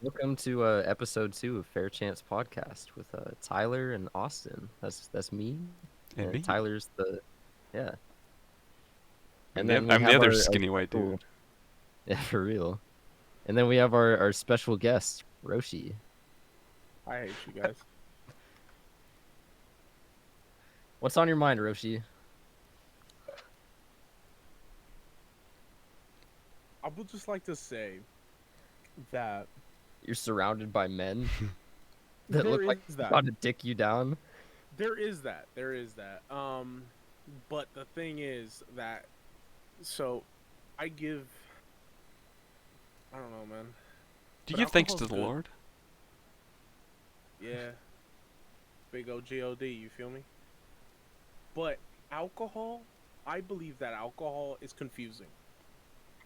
Welcome to episode 2 of Fair Chance Podcast with Tyler and Austin. That's me, And and me. Tyler's the yeah. I'm And the, then we I'm the have other our skinny white special dude. yeah for real. And then we have our special guest Roshi. I hate you guys. What's on your mind, Roshi? I would just like to say that You're surrounded by men that there look is like they're that. about to dick you down. There is that. But the thing is that so I give I don't know, man. Do you But give thanks alcohol's to the good. Lord? Yeah. Big O God, you feel me? But alcohol, I believe that alcohol is confusing.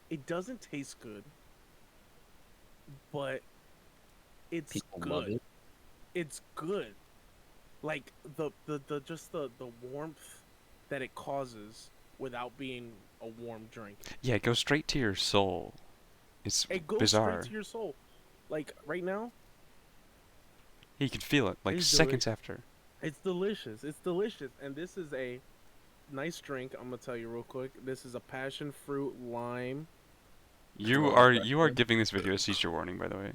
It doesn't taste good, but it's People love good. it. It's good. Like the warmth that it causes without being a warm drink. Yeah, it goes straight to your soul. It's It goes straight bizarre. to your soul. Like right now, You can feel it like it's seconds after. It's delicious. It's delicious. And this is a nice drink. I'm gonna tell you real quick. This is a passion fruit lime. You are giving this video a seizure warning, by the way.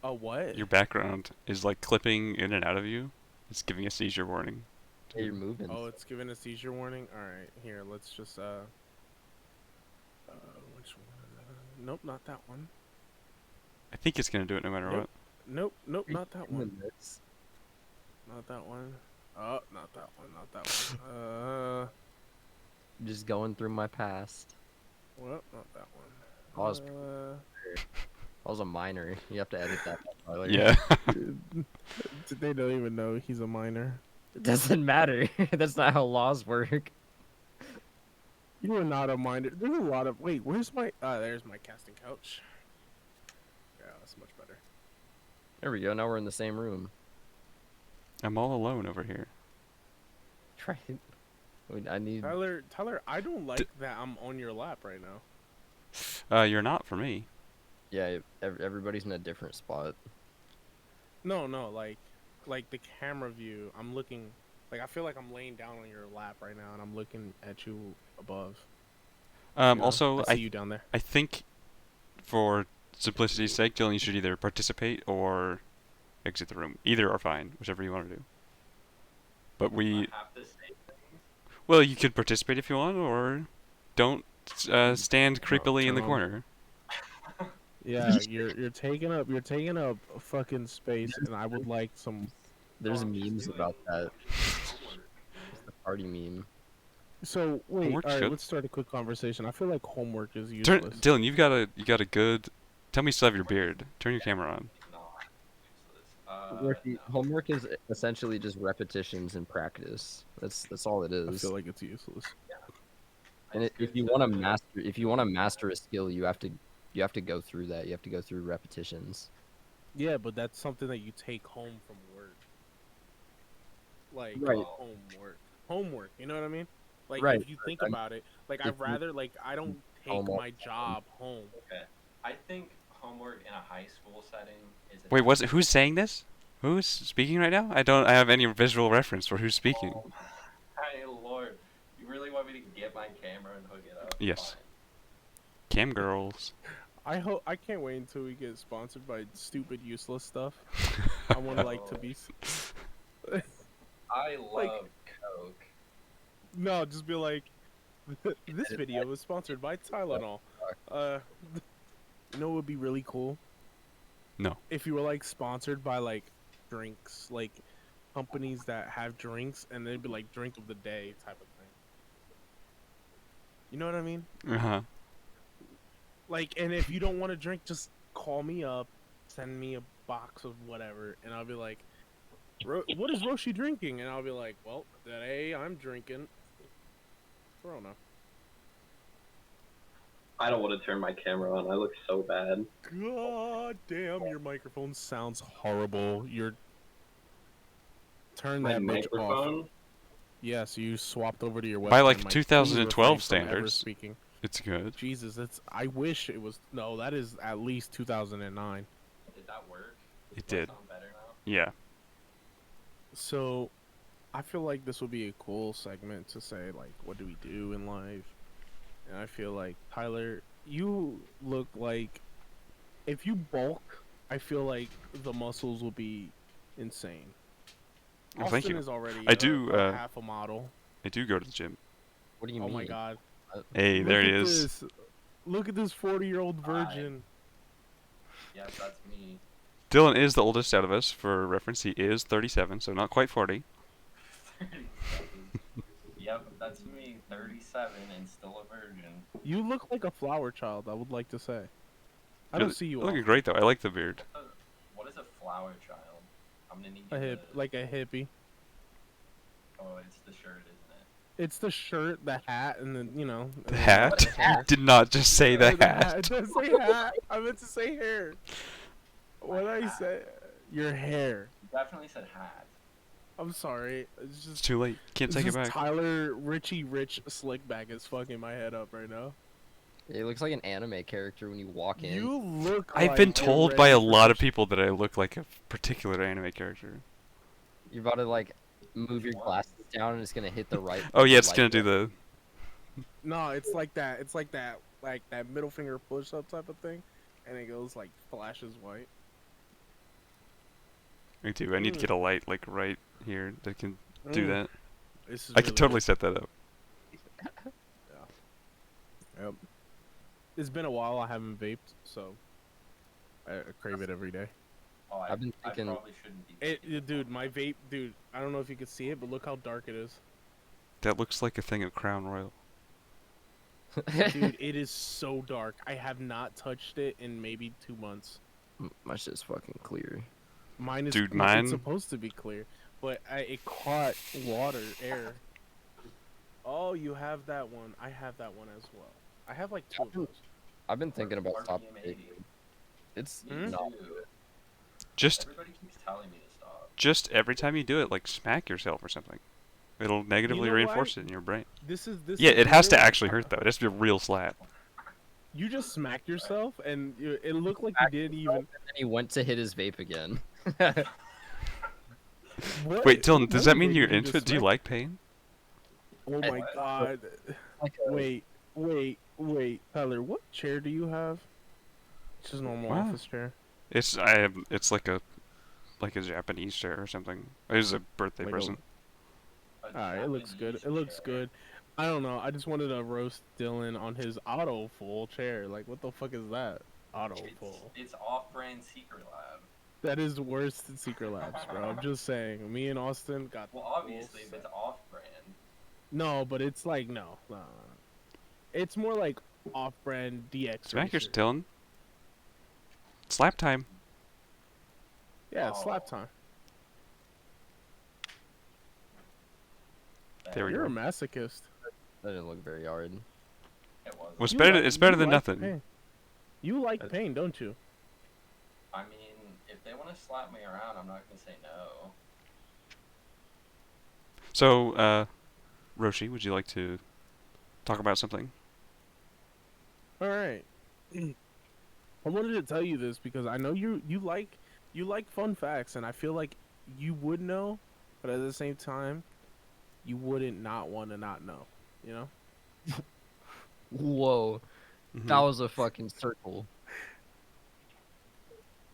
A what? Your background is like clipping in and out of you. It's giving a seizure warning. Hey, you're moving. Oh, it's giving a seizure warning. All right, here. Let's just which one? Nope, not that one. I think it's gonna do it no matter Nope. what. Nope, Are you not that doing one. this? Not that one. Oh, not that one. Not that one. Just going through my past. Well, not that I was, one. I was a minor. You have to edit that, Tyler. Yeah. They don't even know he's a minor. It doesn't matter. That's not how laws work. You are not a minor. There's a lot of. Wait, where's my? There's my casting couch. Yeah, that's much better. There we go. Now we're in the same room. I'm all alone over here. Try it. I need. Tyler, I don't like that I'm on your lap right now. You're not for me. Yeah, everybody's in a different spot. No, like the camera view. I'm looking, like I feel like I'm laying down on your lap right now, and I'm looking at you above. You know? Also, I see you down there. I think for simplicity's sake, Dylan, you should either participate or exit the room. Either are fine, whichever you want to do. But well, you could participate if you want, or don't stand creepily in the turn on. corner. Yeah, you're taking up fucking space, and I would like some. There's memes about that. It's the party meme. So wait, Homework's all right, good. let's start a quick conversation. I feel like homework is Turn, useless. Dylan, you got a good. Tell me you still have your beard. Turn your camera on. Homework is essentially just repetitions and practice. That's all it I is. feel like it's useless. And if you want to master a skill, you have to go through that. You have to go through repetitions. Yeah, but that's something that you take home from work. Like Right. homework. You know what I mean? Like Right. if you think I'm- about it, like if I'd you- rather like I don't take Homework. my job home. Okay. I think homework in a high school setting is. Wait, who's saying this? Who's speaking right now? I have any visual reference for who's speaking. Oh, my lord. You really want me to get my camera and hook it up? Yes. Fine. Cam girls. I can't wait until we get sponsored by stupid useless stuff. I want to like to be. I love Like- Coke. No, just be like, this video was sponsored by Tylenol. You know what would be really cool? No. If you were like sponsored by like drinks, like companies that have drinks, and they'd be like drink of the day type of thing. You know what I mean? Uh-huh. Like, and if you don't want to drink, just call me up, send me a box of whatever, and I'll be like, what is Roshi drinking? And I'll be like, well, today I'm drinking Corona. I don't want to turn my camera on. I look so bad. God damn, your microphone sounds horrible. Turn My that bitch off. microphone? Yeah, so you swapped over to your webcam. By, like, Mike. Please 2012 refrain from ever standards. Speaking. It's good. Jesus, I wish it was. No, that is at least 2009. Did that work? It Does that did. sound better now? Yeah. So, I feel like this would be a cool segment to say, like, what do we do in life? And I feel like, Tyler, you look like, if you bulk, I feel like the muscles will be insane. Oh, thank Austin you. is already I do. a half a model. I do go to the gym. What do you Oh mean? my god. Hey, Look there at he is. this. Look at this 40-year-old virgin. Yes, that's me. Dylan is the oldest out of us. For reference, he is 37, so not quite 40. 37. Yep, that's me. 37 and still a virgin. You look like a flower child, I would like to say. I You're don't see you looking often. great though. I like the beard. What is a flower child? I'm gonna need you A hip, to... like a hippie. Oh, it's the shirt, isn't it? It's the shirt, the hat, and then, you know. The and then hat? the hair. Did not just say the The hat. It does say hat. I meant to say hair. What did I hat. say? Your hair. You definitely said hat. I'm sorry. It's It's just too late. Can't it's take it just back. Tyler Richie Rich Slickback is fucking my head up right now. It looks like an anime character when you walk in. You look I've like been you're told by ready a for lot of some people that I look like a particular anime character. You're about to like move your glasses down and it's gonna hit the right. Oh yeah, the it's light gonna do bulb. the. No, it's like that. It's like that middle finger push up type of thing, and it goes like flashes white. Me too. I need to get a light like right here that can do Mm, that. This is I could really totally good. set that up. Yep. It's been a while. I haven't vaped, so I crave it every day. Oh, I've been I thinking- probably shouldn't be. thinking about Dude, my vape, dude. I don't know if you can see it, but look how dark it is. That looks like a thing of Crown Royal. Dude, it is so dark. I have not touched it in maybe 2 months. My shit's fucking clear. Mine is. Dude, It's mine- supposed to be clear, but it caught water, air. Oh, you have that one. I have that one as well. I have like 2 of those. I've been thinking about RPM stopping 80. vaping. It's Hmm? not. too. Just Everybody keeps telling me to stop. every time you do it, like smack yourself or something. It'll negatively know reinforce what? it in your brain. This is. Yeah, it has to literally- actually hurt though. It has to be a real slap. You just smacked yourself, and it looked like you didn't even. And then he went to hit his vape again. What? Wait, Dylan, does that What mean did you're you into just it? Do you smack? like pain? Oh my What? god. Wait, Tyler, what chair do you have? It's just a normal Wow. office chair. It's like a Japanese chair or something. It was a birthday Like a- present. Alright, it looks good. Japanese It looks chair. good. I don't know. I just wanted to roast Dylan on his auto full chair. Like, what the fuck is that? Auto full. It's off-brand Secret Lab. That is worse than Secret Labs, bro. I'm just saying. Me and Austin got. Well, the full obviously, if set. it's off-brand. No, but it's like no. It's more like off-brand DX. Smack yours, racer. Dylan. Slap time. Yeah, it's slap Oh. time. There we You're a go. masochist. That didn't look very hard. It was. Well, it's You better. like- It's better you than like nothing. pain. You like pain, don't you? I mean, if they want to slap me around, I'm not gonna say no. So, Roshi, would you like to talk about something? All right. I wanted to tell you this because I know you like fun facts, and I feel like you would know, but at the same time, you wouldn't not want to not know. You know? Whoa, Mhm. that was a fucking circle.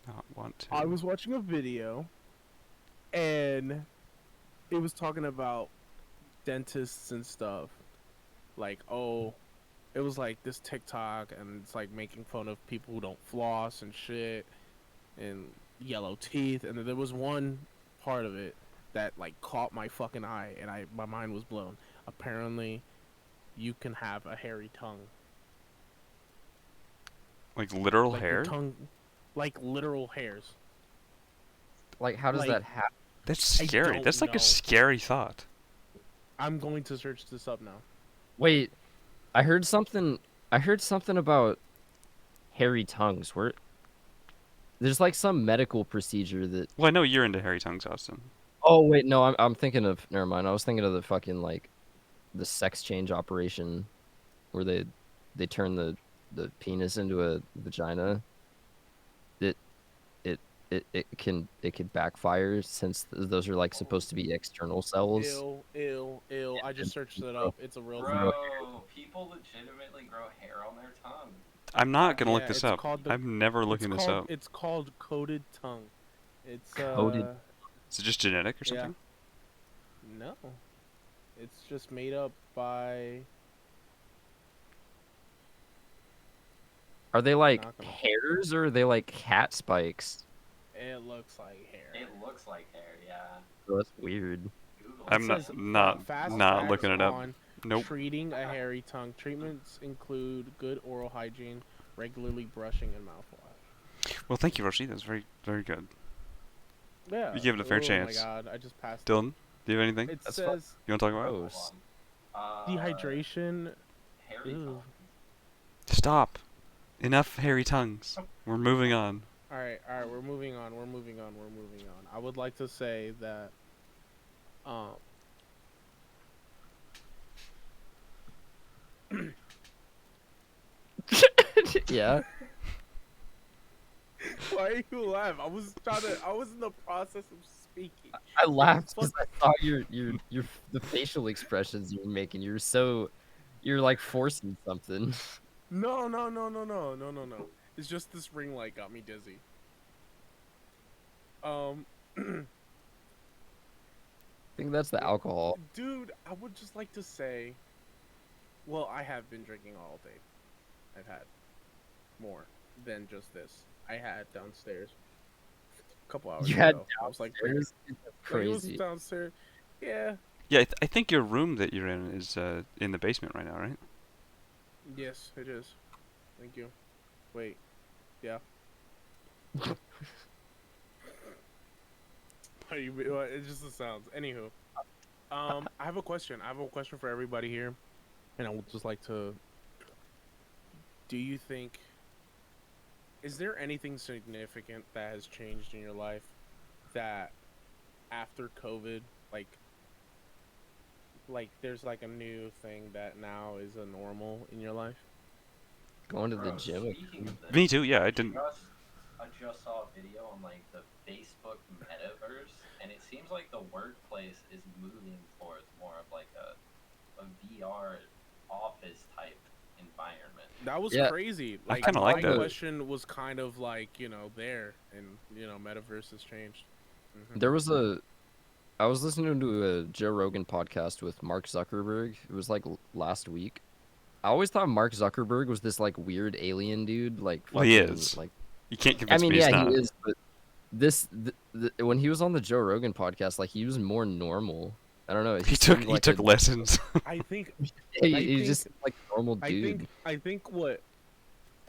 Not want to. I was watching a video, and it was talking about dentists and stuff. Like, oh, it was like this TikTok, and it's like making fun of people who don't floss and shit, and yellow teeth. And then there was one part of it that like caught my fucking eye, and my mind was blown. Apparently, you can have a hairy tongue. Like literal Like hair. your tongue, like literal hairs. Like, how does Like- that happen? That's I scary. don't That's like know. a scary thought. I'm going to search this up now. Wait, I heard something. I heard something about hairy tongues. Where there's like some medical procedure that. Well, I know you're into hairy tongues, Austin. Oh wait, no, I'm thinking of. Never mind. I was thinking of the fucking like, the sex change operation, where they turn the penis into a vagina. It it could backfire since those are like supposed to be external cells. Ill. I just searched it up. It's a real thing. Bro, people legitimately grow hair on their tongue. I'm not gonna look Yeah, this it's up. called the. I'm never looking this up. It's called coated tongue. It's Coated. Is it just genetic or yeah. something? No. It's just made up by. Are they like Not gonna- hairs or are they like cat spikes? It looks like hair. It looks like hair, yeah. Oh, that's weird. Google I'm it. not says, not fast not facts looking it up. on Nope. treating a hairy tongue. Treatments include good oral hygiene, regularly brushing, and mouthwash. Well, thank you, Roshi. That's very very good. Yeah. You gave it a fair Oh chance. my god, I just passed. Dylan, do you have anything It That's says you want to talk about? Hold Gross. on. dehydration. Hairy Ew. tongue. Stop. Enough hairy tongues. We're moving on. All right, we're moving on. I would like to say that, um, Yeah. why are you laughing? I was in the process of speaking. I laughed because I saw your the facial expressions you were making. You're like forcing something. No. It's just this ring light got me dizzy. I think that's the alcohol. Dude, I would just like to say, well, I have been drinking all day. I've had more than just this. I had downstairs a couple hours You ago. had I was like, downstairs? That's like, it was crazy. downstairs. Yeah. Yeah, I think your room that you're in is in the basement right now, right? Yes, it is. Thank you. Wait. Yeah. It's just the sounds. Anywho, I have a question. I have a question for everybody here, and I would just like to. Do you think? Is there anything significant that has changed in your life that after COVID, like there's like a new thing that now is a normal in your life? Going to the Bro, gym. speaking of this, Me too. Yeah, I didn't. I just saw a video on like the Facebook metaverse, and it seems like the workplace is moving towards more of like a VR office type environment. That was Yeah. crazy. I Like kinda like my that. question was kind of like there, and metaverse has changed. Mhm. There was I was listening to a Joe Rogan podcast with Mark Zuckerberg. It was like last week. I always thought Mark Zuckerberg was this like weird alien dude, like Well, he fucking, is. like You can't I convince mean, me he's yeah, not. he is, but when he was on the Joe Rogan podcast, like he was more normal. I don't know. He took seemed he like took a, lessons. I think he just seemed like a normal I dude. think what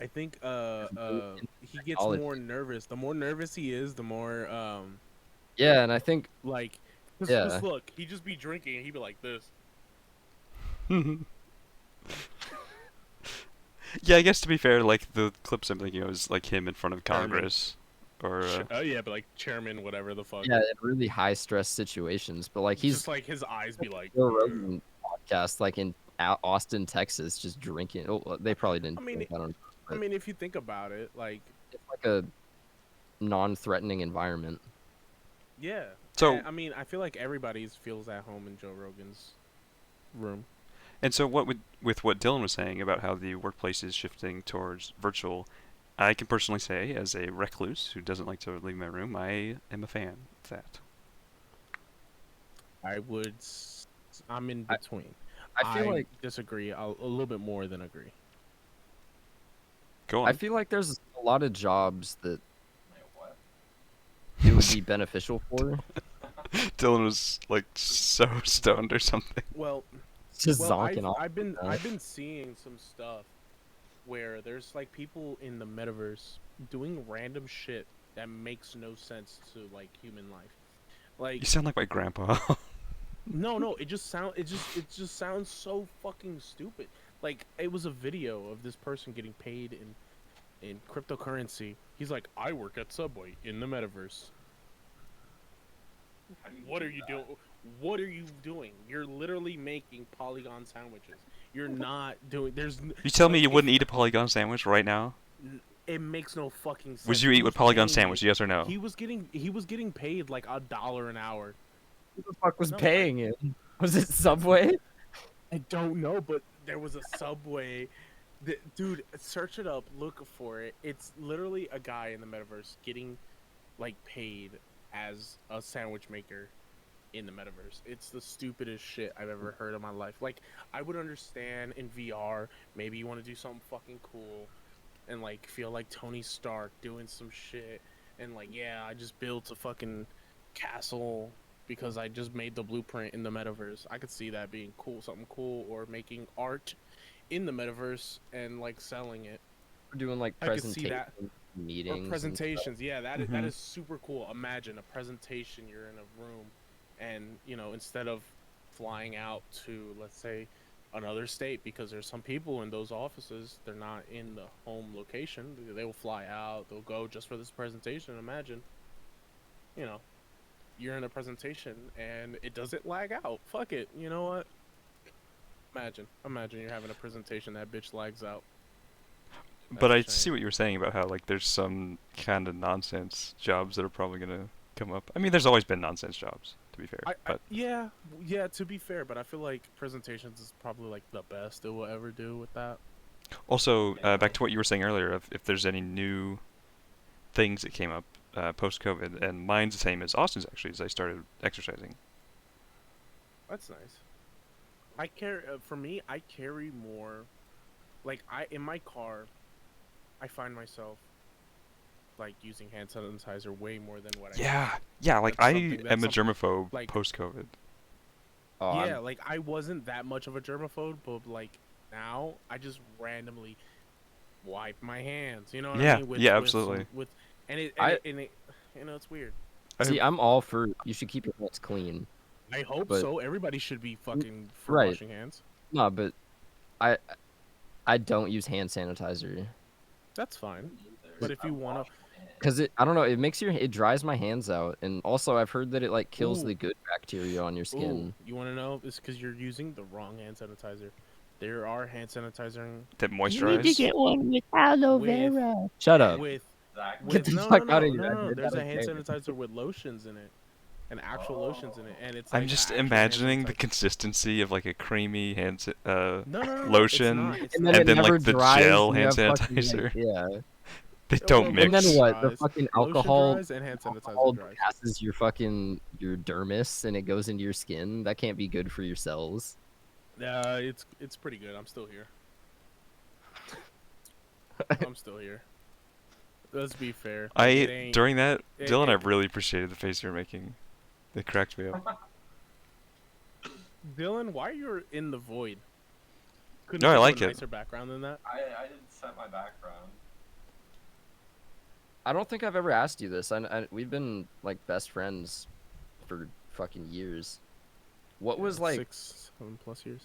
I think he gets Technology. more nervous. The more nervous he is, the more Yeah, and I think like just Yeah. look, he'd just be drinking and he'd be like this. Yeah, I guess to be fair, like the clips I'm thinking of is like him in front of Chairman. Congress, or Oh yeah, but like chairman, whatever the fuck. yeah, in really high stress situations, but like he's just like his eyes be like. Joe Rogan podcast, like in Austin, Texas, just drinking. Oh, well, they probably didn't. I mean, drink, I don't. I mean, if you think about it, like It's like a non-threatening environment. yeah. So- And, I mean, I feel like everybody feels at home in Joe Rogan's room. And so, what with what Dylan was saying about how the workplace is shifting towards virtual, I can personally say, as a recluse who doesn't like to leave my room, I am a fan of that. I'm in I- between. I feel like disagree a little bit more than agree. Go I on. feel like there's a lot of jobs that Wait, what? it would be beneficial for. Dylan was like so stoned or something. Well, Just well, zonking off. I've been uh, seeing some stuff where there's like people in the metaverse doing random shit that makes no sense to like human life. Like You sound like my grandpa. no, it just sounds so fucking stupid. Like it was a video of this person getting paid in cryptocurrency. He's like, I work at Subway in the metaverse. How do you What do are you that? doing? What are you doing? You're literally making Polygon sandwiches. You're not doing. You tell me like, you wouldn't eat a Polygon sandwich right now? It makes no fucking sense. Would you He eat with was Polygon paying me- sandwich? Yes or no? He was getting paid like $1 an hour. Who the fuck was No, paying him? Was it Subway? I don't know, but there was a Subway. Dude, search it up, look for it. It's literally a guy in the metaverse getting like paid as a sandwich maker in the metaverse. It's the stupidest shit I've ever heard in my life. Like, I would understand in VR, maybe you want to do something fucking cool and like feel like Tony Stark doing some shit and like, yeah, I just built a fucking castle because I just made the blueprint in the metaverse. I could see that being cool, something cool, or making art in the metaverse and like selling it. We're doing like I could see that. presentations, Or meetings, and stuff. presentations, yeah, that Mhm. is super cool. Imagine a presentation, you're in a room, and you know, instead of flying out to, let's say, another state, because there's some people in those offices, they're not in the home location. They will fly out, they'll go just for this presentation. Imagine, you know, you're in a presentation and it doesn't lag out. Fuck it, you know what? Imagine you're having a presentation that bitch lags out. But I That's a see shame. what you were saying about how like there's some kind of nonsense jobs that are probably gonna come up. I mean, there's always been nonsense jobs, to be fair. But Yeah, yeah. To be fair, but I feel like presentations is probably like the best it will ever do with that. also, Yeah. back to what you were saying earlier, if there's any new things that came up post-COVID, and mine's the same as Austin's actually, as I started exercising. That's nice. I carry for me. I carry more. Like I in my car, I find myself like using hand sanitizer way more than what I used Yeah, to. yeah. Like That's I something. am That's a something. germaphobe Like post-COVID. Oh, yeah, like I wasn't that much of a germaphobe, but like now I just randomly wipe my hands. You know what I Yeah, mean? yeah, With some absolutely. with and it and I it and it. You know, it's weird. see. I, I'm all for you should keep your hands clean, I hope but so. Everybody should be fucking for right. washing hands. No, but I I don't use hand sanitizer That's fine. But Neither. if I you wanna, wash my hands. because I don't know, it dries my hands out, and also I've heard that it like kills ooh, the good bacteria on your ooh, skin. you wanna know? It's because you're using the wrong hand sanitizer. There are hand sanitizer that You need to moisturize. get one with aloe with vera. Shut up. with Exactly. Get with the no fuck no out of no here. no I no. did There's not a hand okay. sanitizer with lotions in it, and actual lotions in it, and it's I'm like just a actual hand imagining the sanitizer. consistency of like a creamy No. It's lotion, not. It's And then not. and it then never like the dries, gel and you hand have fucking like sanitizer. yeah. They No, don't And then mix. lotion what? The dries. fucking Lotion alcohol dries and hand sanitizer alcohol dries. passes your dermis and it goes into your skin. That can't be good for your cells. It's pretty good. I'm still here. I'm still here. Let's be fair. Like it ain't. During that, Dylan, I It, really appreciated the face you were making. It cracked me up. Dylan, why you're in the void? Couldn't No, I you like do a it. nicer background than that? I didn't set my background. I don't think I've ever asked you this. We've been like best friends for fucking years. What Yeah, was like 6, 7+ years.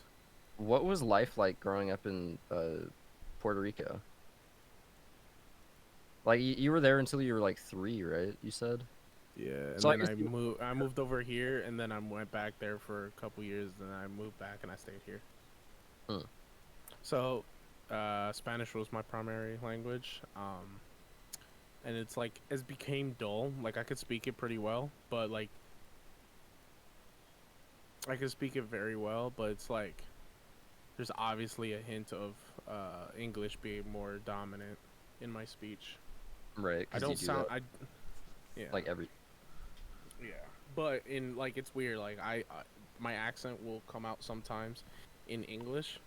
what was life like growing up in Puerto Rico? Like you were there until you were like 3, right? You said. Yeah, and So I then guess I you- moved. I moved over here, and then I went back there for a couple years. Then I moved back, and I stayed here. Hmm. So, Spanish was my primary language. And it's like it's became dull. Like I could speak it pretty well, but like I could speak it very well, but it's like there's obviously a hint of English being more dominant in my speech. Right. I 'Cause you don't do sound. that, Yeah. like every. Yeah, but in like it's weird. Like I my accent will come out sometimes in English,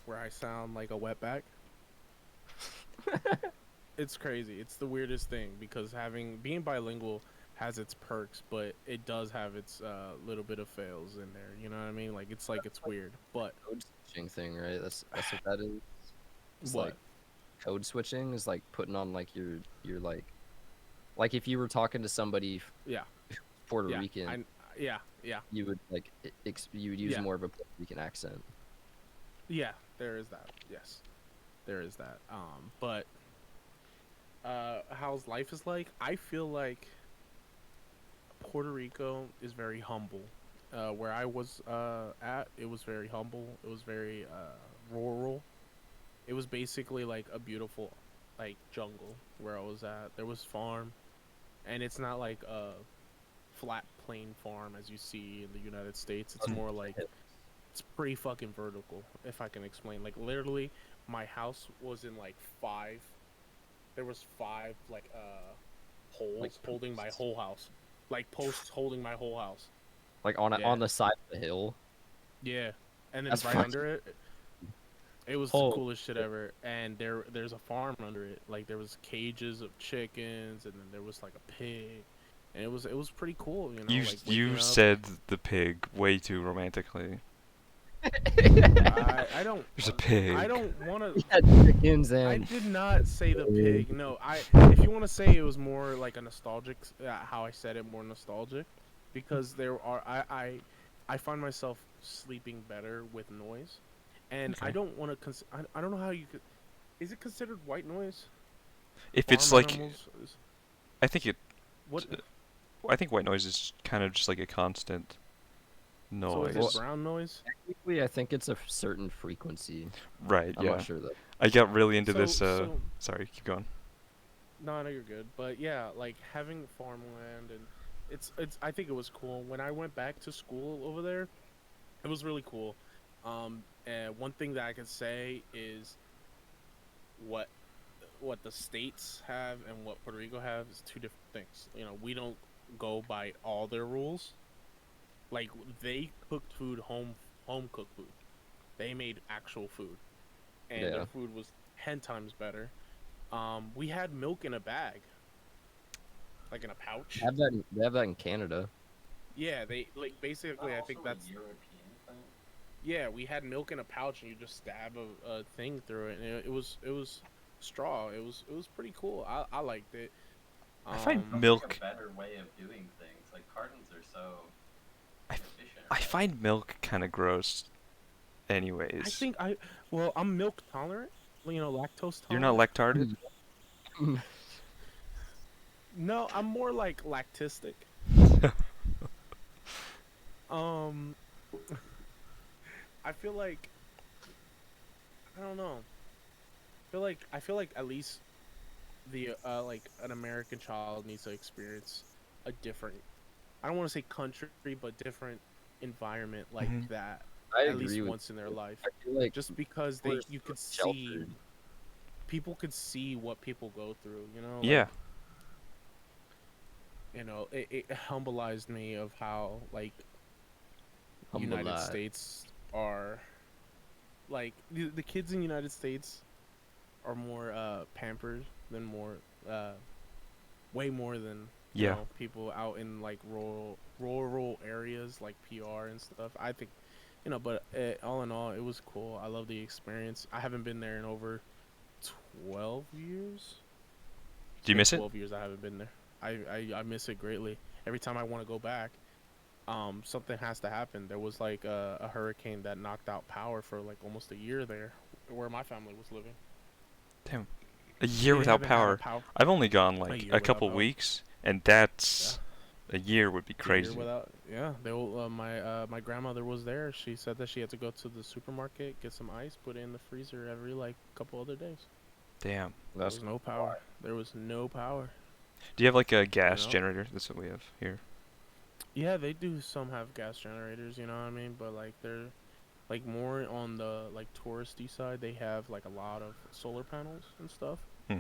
where I sound like a wetback. It's crazy. It's the weirdest thing because being bilingual has its perks, but it does have its little bit of fails in there. You know what I mean? Like it's weird, but Code switching thing, right? That's what that is. It's what? like code switching is like putting on like your like if you were talking to somebody Yeah, Puerto yeah, Rican, yeah, you would like you would use Yeah. more of a Puerto Rican accent. yeah. There is that. Yes, there is that. But how's life is like? I feel like Puerto Rico is very humble. Where I was at, it was very humble. It was very rural. It was basically like a beautiful like jungle where I was at. There was farm, and it's not like a flat plain farm as you see in the United States. It's more like it's pretty fucking vertical, if I can explain. Like literally, my house was in like five. There was five like Like poles holding my posts. whole house, like posts holding my whole house. Like on Yeah, on the side of the hill. yeah, and then That's right fucking under it, it was the oh. coolest shit ever. And there's a farm under it. Like there was cages of chickens, and then there was like a pig, and it was pretty cool. You know, You like you waking up. said the pig way too romantically. I don't There's a I pig. don't want to. Yeah, chickens I and did not say the pig. No, if you want to say it was more like a nostalgic, how I said it, more nostalgic, because I find myself sleeping better with noise, and I Okay. don't want to. I don't know how you could. Is it considered white noise? If it's Farm like, animals. I think it. What? I think white noise is kind of just like a constant So is noise. it brown noise? technically I think it's a certain frequency. Right. I'm Yeah. not sure though. I got really into So this. so Sorry. Keep going. no, I know you're good, but yeah, like having farmland and it's. I think it was cool when I went back to school over there. It was really cool. And one thing that I can say is what what the states have and what Puerto Rico have is two different things. You know, we don't go by all their rules. Like they cooked food home cooked food. They made actual food, and Yeah. their food was 10 times better. We had milk in a bag, like in a pouch. They have that in Canada. Yeah, they like basically. I think also that's a European thing. yeah. We had milk in a pouch, and you just stab a thing through it, and it was straw. It was pretty cool. I liked it. I find Sounds milk. like a better way of doing things. Like cartons are so I, inefficient. I right? find milk kind of gross. Anyways. I think well, I'm milk tolerant. You know, lactose tolerant. You're not lactarded. No, I'm more like lactistic. Um, I feel like I don't know. I feel like at least the like an American child needs to experience a different. I don't want to say country, but different environment like Mhm. that I at least agree with once in their life. I feel like Just because we're you could see sheltered. people could see what people go through. You know, Yeah. like, it humbleized me of how like Humble United that. States are like the kids in United States are more pampered than more way more than Yeah. people out in like rural areas like PR and stuff. I think but all in all, it was cool. I love the experience. I haven't been there in over 12 years. It's Do you been miss it? 12 years I haven't been there. I miss it greatly. Every time I want to go back, something has to happen. There was like a hurricane that knocked out power for like almost a year there, where my family was living. Damn. A year They without haven't had a power. I've only gone a like year a without couple power. weeks, and that's a year would be A year crazy. without, yeah. My grandmother was there. She said that she had to go to the supermarket, get some ice, put it in the freezer every like couple other days. Damn. There That's was no power. There was no power. Do you have like a gas know? generator? That's what we have here. Yeah, they do some have gas generators, you know what I mean? But like they're like more on the like touristy side. They have like a lot of solar panels and stuff. Hmm.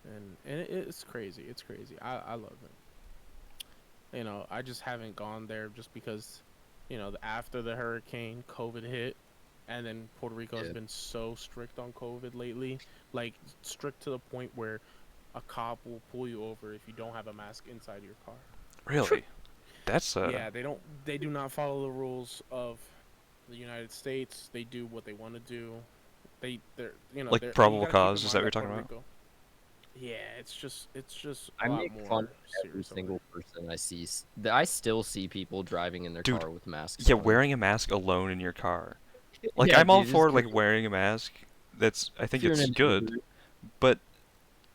And it's crazy. It's crazy. I love it. I just haven't gone there just because, after the hurricane, COVID hit, and then Puerto Rico has Yeah. been so strict on COVID lately, like strict to the point where a cop will pull you over if you don't have a mask inside your car. Really? That's Yeah, they do not follow the rules of the United States. They do what they want to do. They're like they're, probable you gotta keep in cause. Is that mind what you're that talking Puerto about? Rico. Yeah, it's just a I lot make more fun of every serious over single person I see. I still see people driving in their Dude, car with masks Yeah, on. wearing a mask alone in your car. Like Yeah, I'm all dude, it's for like crazy. wearing a mask. I If think you're in it's an good, Uber, but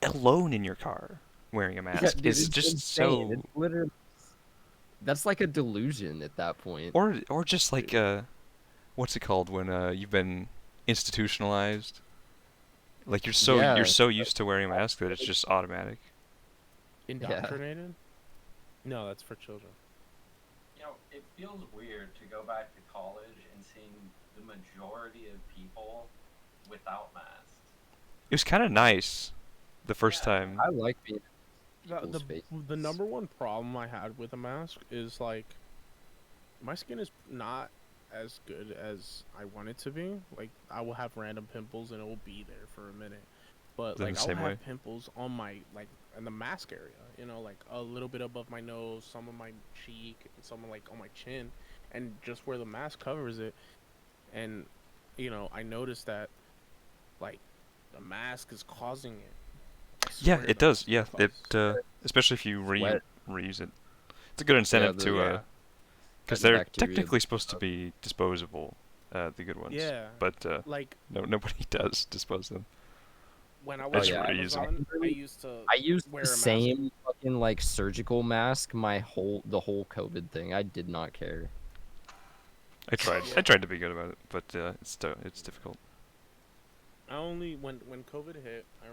alone in your car wearing a yeah, mask dude, is it's just insane. so. It's literally that's like a delusion at that point. Or just like what's it called when you've been institutionalized Like you're Yeah, so used to wearing a mask that it's just automatic. yeah, Indoctrinated? No, that's for children. You know, it feels weird to go back to college and seeing the majority of people without masks. It was kind of nice the first Yeah. time. I like being in The, people's the the faces. number one problem I had with a mask is like my skin is not as good as I want it to be. Like I will have random pimples and it will be there for a minute. But The like I'll same way. have pimples on my like in the mask area, like a little bit above my nose, some on my cheek, and some like on my chin, and just where the mask covers it. And I noticed that like the mask is causing it. I Yeah, swear it the does. mask Yeah, it causes. especially if you Sweat. reuse it. It's a good Yeah, incentive the to Yeah, because and they're bacteria. technically supposed to be disposable, the good ones, yeah. but Like nobody does dispose them. when I Oh worked It's at yeah, reusable. Amazon, I literally, used to I used the wear a mask. same fucking like surgical mask the whole COVID thing. I did not care. I tried. Yeah, I tried to be good about it, but it's difficult. I only when COVID hit, I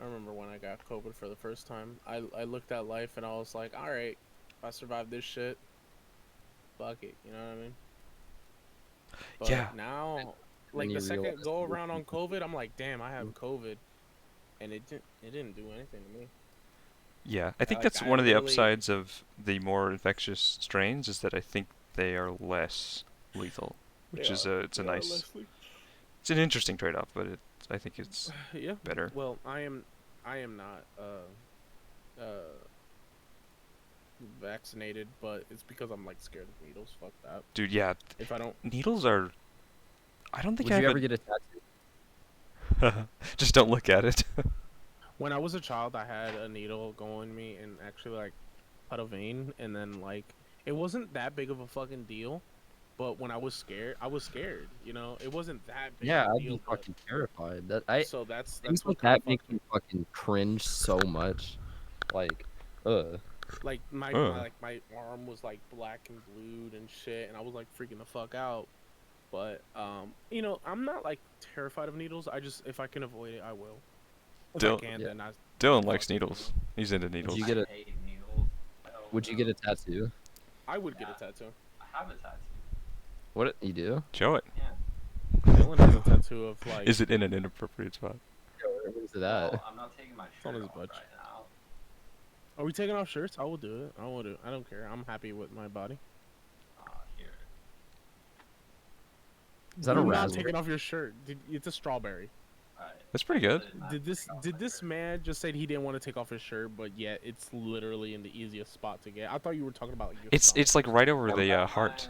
remember when I got COVID for the first time. I looked at life and I was like, all right, if I survive this shit, fuck it. You know what I mean? Yeah, But now, Then like the you second realize go that around on COVID, I'm like, damn, I have COVID, and it didn't do anything to me. yeah. I think Like that's I one of the literally, upsides of the more infectious strains is that I think they are less lethal, they which is are it's a they are nice, Leslie. it's an interesting trade-off, but I think it's Yeah. better. Well, I am not vaccinated, but it's because I'm like scared of needles. Fuck that. Dude, yeah, If I don't, needles are. I don't think would I you have ever get a tattoo? Just don't look at it. when I was a child, I had a needle go in me and actually like cut a vein, and then like it wasn't that big of a fucking deal. But when I was scared, I was scared. It wasn't that big of Yeah, a I'd be deal. But fucking terrified. That I so that's things that's what like kind of that make fucked me. me fucking cringe so much. Like, ugh. Like my, Huh. my like my arm was like black and glued and shit, and I was like freaking the fuck out. But I'm not like terrified of needles. I just if I can avoid it, I will. If I Dil- can't, Yeah. then Dylan fuck likes it. needles. He's into Would needles. you I get a hate needles. Hell Would you no. get a tattoo? I would get a Yeah. tattoo. I have a tattoo. What you do? Show it. Yeah. Dylan has a tattoo of like Is it in an inappropriate spot? Where's it at? Well, I'm not taking my on shirt his off butt. right now. Are we taking off shirts? I will do it. I will do it. I don't care. I'm happy with my body. Here. Is that a I'm not raspberry? taking off your shirt. It's a strawberry. Alright. That's pretty good. Did this man just say he didn't want to take off his shirt, but yet it's literally in the easiest spot to get? I thought you were talking about like your It's stomach. like right over the Got heart,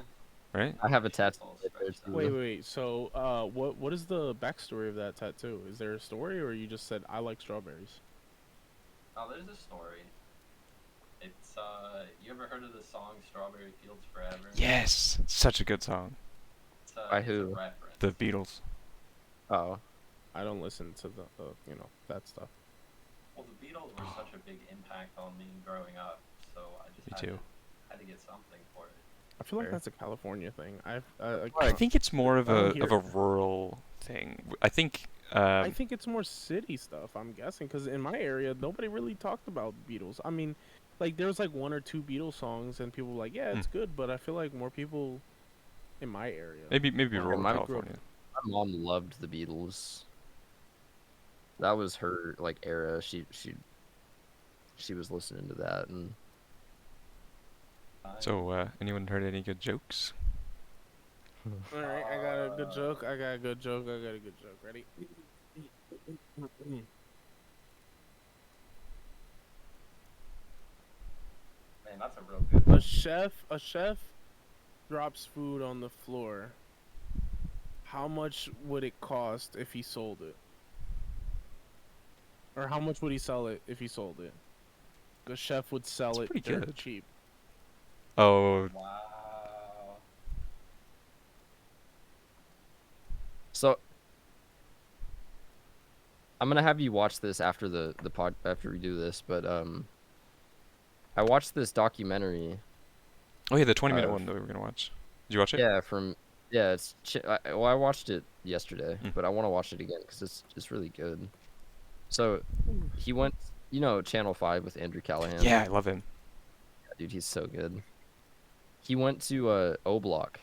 right? I have a my shit's tattoo all right there stretched out. too. Wait. So, what is the backstory of that tattoo? Is there a story, or you just said I like strawberries? Oh, there's a story. It's you ever heard of the song "Strawberry Fields Forever"? Yes, such a good song. By It's who? a reference. The Beatles. Oh, I don't listen to the that stuff. Well, the Beatles were such a big impact on me growing up, so I just Me had too. to had to get something for it. I feel like Fair. that's a California thing. I think it's more of I don't a hear- rural thing. I think I think it's more city stuff. I'm guessing because in my area, nobody really talked about Beatles. I mean, like there's like one or two Beatles songs, and people were like, yeah, it's good. But I feel like more people in my area. maybe Well, rural my- California. my mom loved the Beatles. That was her like era. She was listening to that, and So, anyone heard any good jokes? All right, I got a good joke. Ready? Man, that's a real good one. A chef drops food on the floor. How much would it cost if he sold it? Or how much would he sell it if he sold it? The chef would sell That's it pretty dirt good. cheap. Oh, Wow. so I'm gonna have you watch this after the pod after we do this. But I watched this documentary. oh yeah, the 20-minute Uh, one that we were gonna watch. Did you watch it? Yeah, from Yeah, well, I watched it yesterday, Mm. but I want to watch it again because it's really good. So he went, Channel 5 with Andrew Callahan. Yeah, I love him. Yeah, dude, he's so good. He went to O Block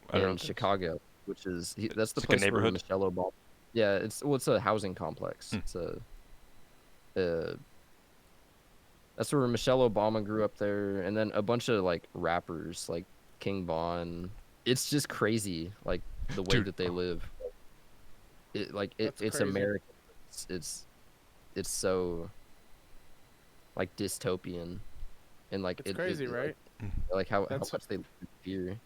I don't know in what that is. Chicago, which is that's the It's like a place where neighborhood. Michelle Obama. Yeah, it's a housing complex. Mm. Uh, that's where Michelle Obama grew up there, and then a bunch of like rappers like King Von. It's just crazy, like the way Dude, that they oh, live. That's It's crazy. American. It's so like dystopian, and like It's crazy, right? mm. like how That's much they live in fear.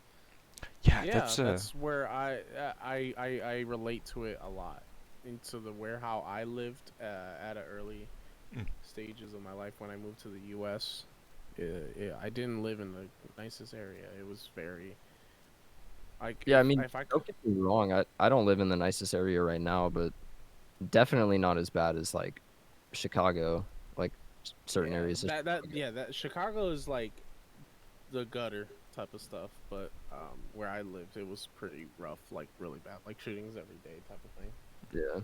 Yeah, Yeah, that's that's where I relate to it a lot. Into the where how I lived at an early mm. stages of my life when I moved to the U.S. I didn't live in the nicest area. It was very like Yeah, I mean, if I could. don't get me wrong. I don't live in the nicest area right now, but definitely not as bad as like Chicago, like certain Yeah, areas of Chicago. that Chicago is like the gutter type of stuff, but where I lived, it was pretty rough, like really bad, like shootings every day type of thing. Yeah,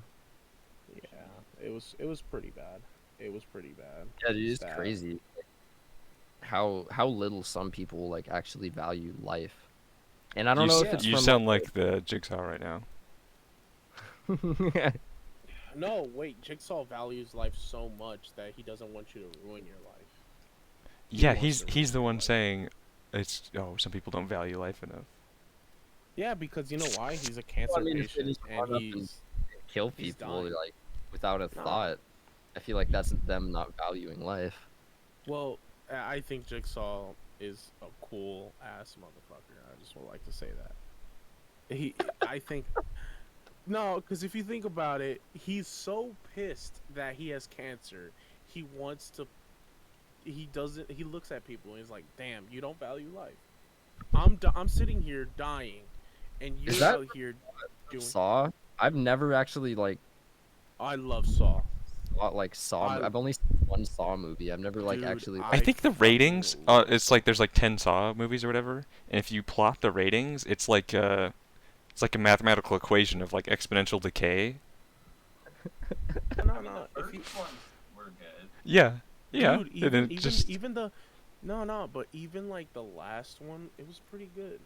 Yeah, it was pretty bad. It was pretty bad. yeah, dude, it's Stab. crazy how little some people like actually value life. And I You don't know s- if Yeah. it's you from sound like the Jigsaw right now. like No, wait. Jigsaw values life so much that he doesn't want you to ruin your life. He Yeah, wants he's to ruin he's the your one life. saying some people don't value life enough. Yeah, because you know why? He's a I cancer mean, if they patient just and run up and kill he's people dying. like without a Nah. thought, I feel like that's them not valuing life. Well, I think Jigsaw is a cool ass motherfucker. I just would like to say that. I think no, because if you think about it, he's so pissed that he has cancer. He wants to. He doesn't. He looks at people and he's like, "Damn, you don't value life. I'm sitting here dying, and Is you're that out here doing." Saw? I've never actually like I love Saw. I I've only seen one Saw movie. I've never like dude, actually I I think the fucking ratings, love it's like Saw. there's like 10 Saw movies or whatever, and if you plot the ratings, it's like a mathematical equation of like exponential decay. No, I no, mean, the no. If first you, ones were good. Yeah, yeah, dude, and even it even just even the, no, no, but even like the last one, it was pretty good.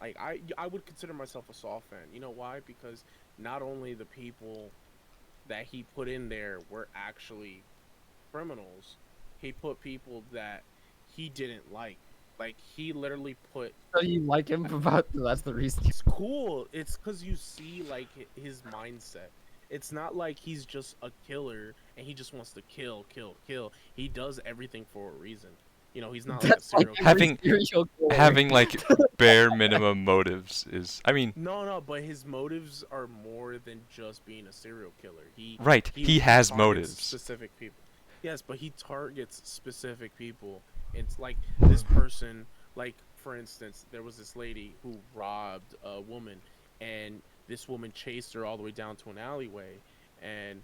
Like I would consider myself a Saw fan. You know why? Because not only the people that he put in there were actually criminals, he put people that he didn't like. Like he literally put. so you like him about that's the reason. It's cool. It's because you see like his mindset. It's not like he's just a killer and he just wants to kill, kill, kill. He does everything for a reason. You know, he's not like a That's like serial killer. every having serial killer. having like bare minimum motives is. I mean, No, no, but his motives are more than just being a serial killer. right? He He has targets motives. specific people. Yes, but he targets specific people. It's like this person, like for instance, there was this lady who robbed a woman, and this woman chased her all the way down to an alleyway, and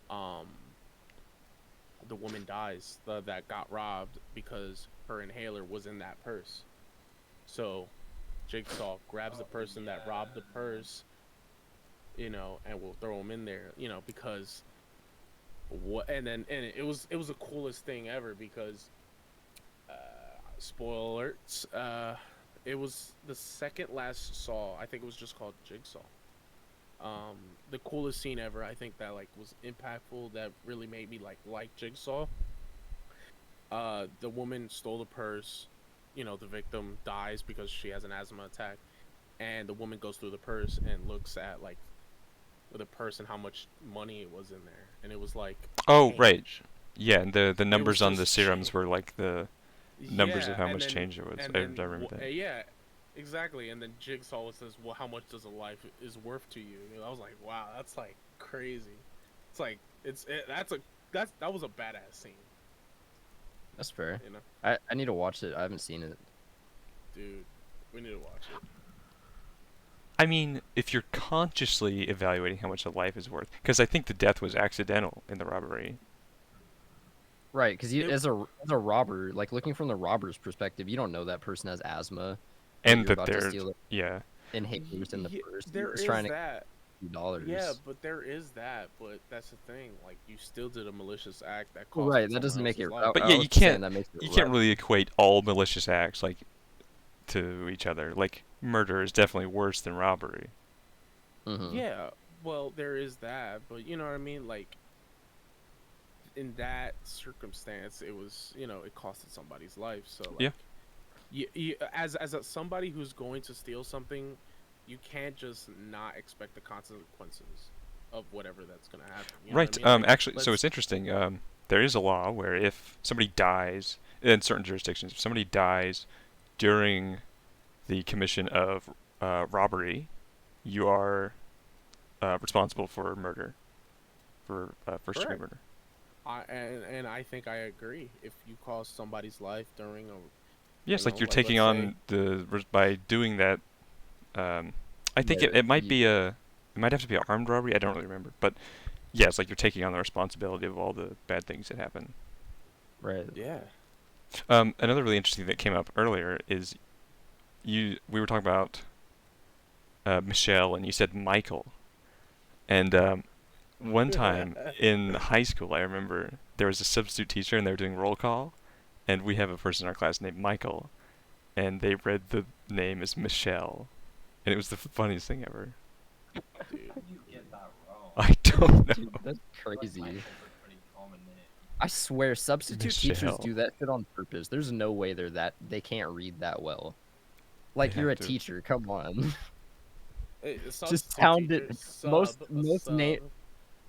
um, the woman dies. That got robbed because her inhaler was in that purse. So Jigsaw grabs the Oh person that robbed the yeah. purse, and we'll throw him in there, because what, and it was the coolest thing ever because, spoiler alerts, it was the second last Saw. I think it was just called Jigsaw. The coolest scene ever. I think that like was impactful. That really made me like Jigsaw. The woman stole the purse. The victim dies because she has an asthma attack, and the woman goes through the purse and looks at like the purse and how much money it was in there, and it was like Oh, right. change. Yeah, and the It was numbers on the just serums were like the numbers of yeah, how and much then change it was. and I then remember that. yeah, exactly. And then Jigsaw says, "Well, how much does a life is worth to you?" I was like, "Wow, that's like crazy." It's like that was a badass scene, That's fair. you know, I need to watch it. I haven't seen it. dude. We need to watch it. I mean, if you're consciously evaluating how much a life is worth, because I think the death was accidental in the robbery. Right, because It as a robber, like looking from the robber's perspective, you don't know that person has asthma. and you're that about to they're steal the yeah. inhalers in the purse. You're There just is trying to get that. Yeah, $2. but there is that. But that's the thing. Like, you still did a malicious act that Well, costed right, that someone doesn't make else's it. life. But I yeah, was just saying that makes it you right. can't really equate all malicious acts like to each other. Like murder is definitely worse than robbery. Mm-hmm. Yeah, well, there is that. But you know what I mean? Like, in that circumstance, it was, it costed somebody's life. So like, Yeah. as somebody who's going to steal something, you can't just not expect the consequences of whatever that's gonna happen. You know Right. what I mean? Like, Actually, so it's interesting. There is a law where if somebody dies in certain jurisdictions, if somebody dies during the commission of robbery, you are responsible for murder, for first degree correct. murder. And I think I agree. If you cause somebody's life during a, Yes, like you're like, taking let's say, on by doing that. I think Yeah, it might be it might have to be an armed robbery. I don't really remember, but yeah, it's like you're taking on the responsibility of all the bad things that happen. right. yeah, Another really interesting thing that came up earlier is we were talking about Michelle, and you said Michael. And one time in high school, I remember there was a substitute teacher, and they were doing roll call, and we have a person in our class named Michael, and they read the name as Michelle, and it was the funniest thing ever. dude. How do you get that wrong? I don't know. Dude, that's crazy. Michael's a pretty common name. I swear, substitute teachers Michelle. do that shit on purpose. There's no way they can't read that well. Like, They you're a have to. teacher. Come on. Just Substitute sound it. teacher, Most sub.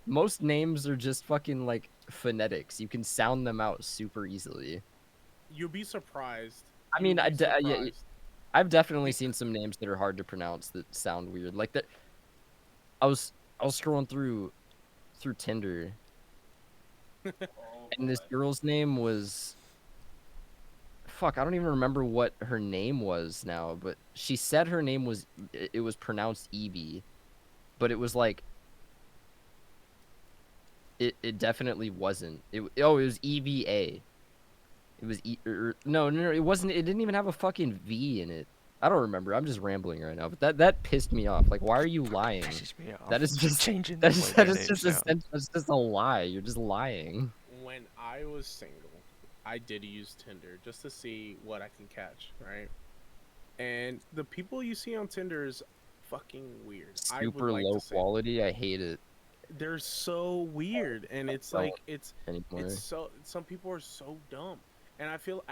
most names are just fucking like phonetics. You can sound them out super easily. You'll be surprised. I mean, You'll be yeah, surprised. I've definitely seen some names that are hard to pronounce that sound weird. Like that. I was scrolling through Tinder, Oh, and this boy. girl's name was. Fuck, I don't even remember what her name was now, but she said her name was. It was pronounced Evie, but it was like. It definitely wasn't. It was EVA. It was no, it wasn't. It didn't even have a fucking V in it. I don't remember. I'm just rambling right now. But that pissed me off. Like, why are you lying? Pisses me off. That is just changing. that the is way that their is just names sound. that's just a lie. You're just lying. When I was single, I did use Tinder just to see what I can catch, right? And the people you see on Tinder is fucking weird. I would Super like low to say quality. I hate it they're so weird, and it's don't like anymore. it's so some people are so dumb. And I feel